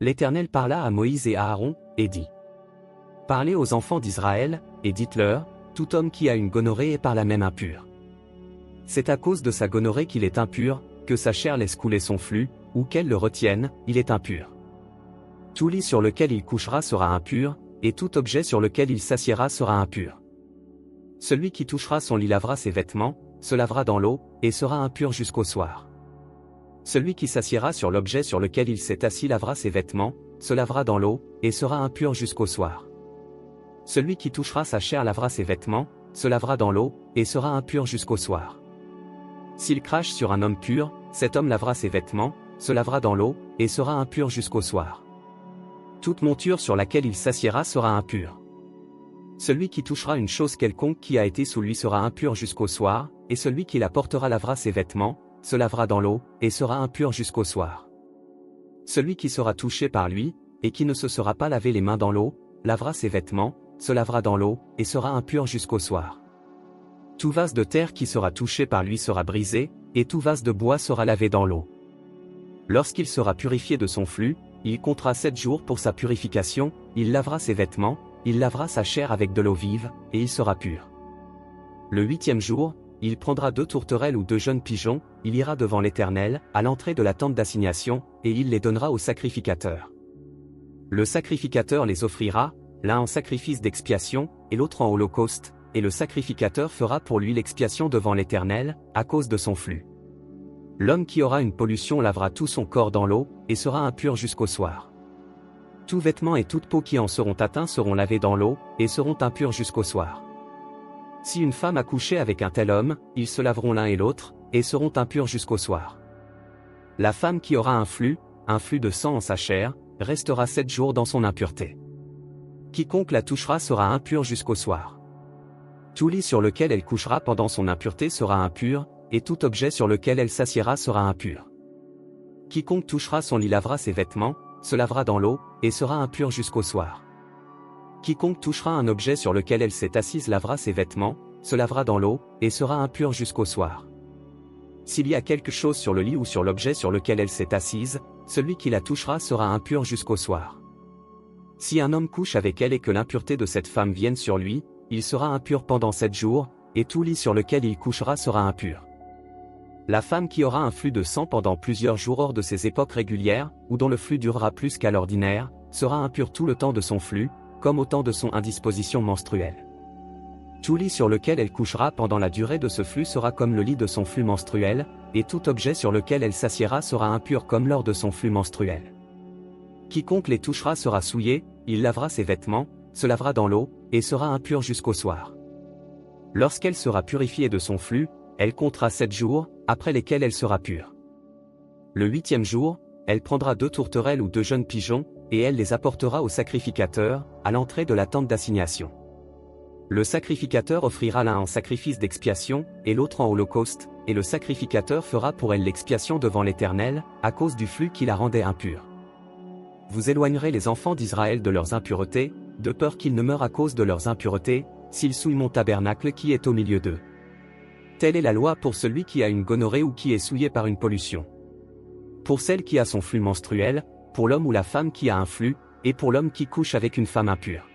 L'Éternel parla à Moïse et à Aaron, et dit: Parlez aux enfants d'Israël, et dites-leur, tout homme qui a une gonorrhée est par la même impur. C'est à cause de sa gonorrhée qu'il est impur, que sa chair laisse couler son flux, ou qu'elle le retienne, il est impur. Tout lit sur lequel il couchera sera impur, et tout objet sur lequel il s'assiera sera impur. Celui qui touchera son lit lavera ses vêtements, se lavera dans l'eau, et sera impur jusqu'au soir. Celui qui s'assiera sur l'objet sur lequel il s'est assis lavera ses vêtements, se lavera dans l'eau, et sera impur jusqu'au soir. Celui qui touchera sa chair lavera ses vêtements, se lavera dans l'eau, et sera impur jusqu'au soir. S'il crache sur un homme pur, cet homme lavera ses vêtements, se lavera dans l'eau, et sera impur jusqu'au soir. Toute monture sur laquelle il s'assiera sera impure. Celui qui touchera une chose quelconque qui a été sous lui sera impur jusqu'au soir, et celui qui la portera lavera ses vêtements, se lavera dans l'eau, et sera impur jusqu'au soir. Celui qui sera touché par lui, et qui ne se sera pas lavé les mains dans l'eau, lavera ses vêtements, se lavera dans l'eau, et sera impur jusqu'au soir. Tout vase de terre qui sera touché par lui sera brisé, et tout vase de bois sera lavé dans l'eau. Lorsqu'il sera purifié de son flux, il comptera 7 jours pour sa purification, il lavera ses vêtements, il lavera sa chair avec de l'eau vive, et il sera pur. Le 8e jour, il prendra 2 tourterelles ou 2 jeunes pigeons, il ira devant l'Éternel, à l'entrée de la tente d'assignation, et il les donnera au sacrificateur. Le sacrificateur les offrira, l'un en sacrifice d'expiation, et l'autre en holocauste, et le sacrificateur fera pour lui l'expiation devant l'Éternel, à cause de son flux. L'homme qui aura une pollution lavera tout son corps dans l'eau, et sera impur jusqu'au soir. Tout vêtement et toute peau qui en seront atteints seront lavés dans l'eau, et seront impurs jusqu'au soir. Si une femme a couché avec un tel homme, ils se laveront l'un et l'autre, et seront impurs jusqu'au soir. La femme qui aura un flux de sang en sa chair, restera 7 jours dans son impureté. Quiconque la touchera sera impur jusqu'au soir. Tout lit sur lequel elle couchera pendant son impureté sera impur, et tout objet sur lequel elle s'assiera sera impur. Quiconque touchera son lit lavera ses vêtements, se lavera dans l'eau, et sera impur jusqu'au soir. Quiconque touchera un objet sur lequel elle s'est assise lavera ses vêtements, se lavera dans l'eau, et sera impur jusqu'au soir. S'il y a quelque chose sur le lit ou sur l'objet sur lequel elle s'est assise, celui qui la touchera sera impur jusqu'au soir. Si un homme couche avec elle et que l'impureté de cette femme vienne sur lui, il sera impur pendant 7 jours, et tout lit sur lequel il couchera sera impur. La femme qui aura un flux de sang pendant plusieurs jours hors de ses époques régulières, ou dont le flux durera plus qu'à l'ordinaire, sera impure tout le temps de son flux, comme au temps de son indisposition menstruelle. Tout lit sur lequel elle couchera pendant la durée de ce flux sera comme le lit de son flux menstruel, et tout objet sur lequel elle s'assiera sera impur comme lors de son flux menstruel. Quiconque les touchera sera souillé, il lavera ses vêtements, se lavera dans l'eau, et sera impur jusqu'au soir. Lorsqu'elle sera purifiée de son flux, elle comptera 7 jours, après lesquels elle sera pure. Le 8e jour, elle prendra 2 tourterelles ou 2 jeunes pigeons, et elle les apportera au sacrificateur, à l'entrée de la tente d'assignation. Le sacrificateur offrira l'un en sacrifice d'expiation, et l'autre en holocauste, et le sacrificateur fera pour elle l'expiation devant l'Éternel, à cause du flux qui la rendait impure. Vous éloignerez les enfants d'Israël de leurs impuretés, de peur qu'ils ne meurent à cause de leurs impuretés, s'ils souillent mon tabernacle qui est au milieu d'eux. Telle est la loi pour celui qui a une gonorrhée ou qui est souillé par une pollution. Pour celle qui a son flux menstruel, pour l'homme ou la femme qui a un flux, et pour l'homme qui couche avec une femme impure.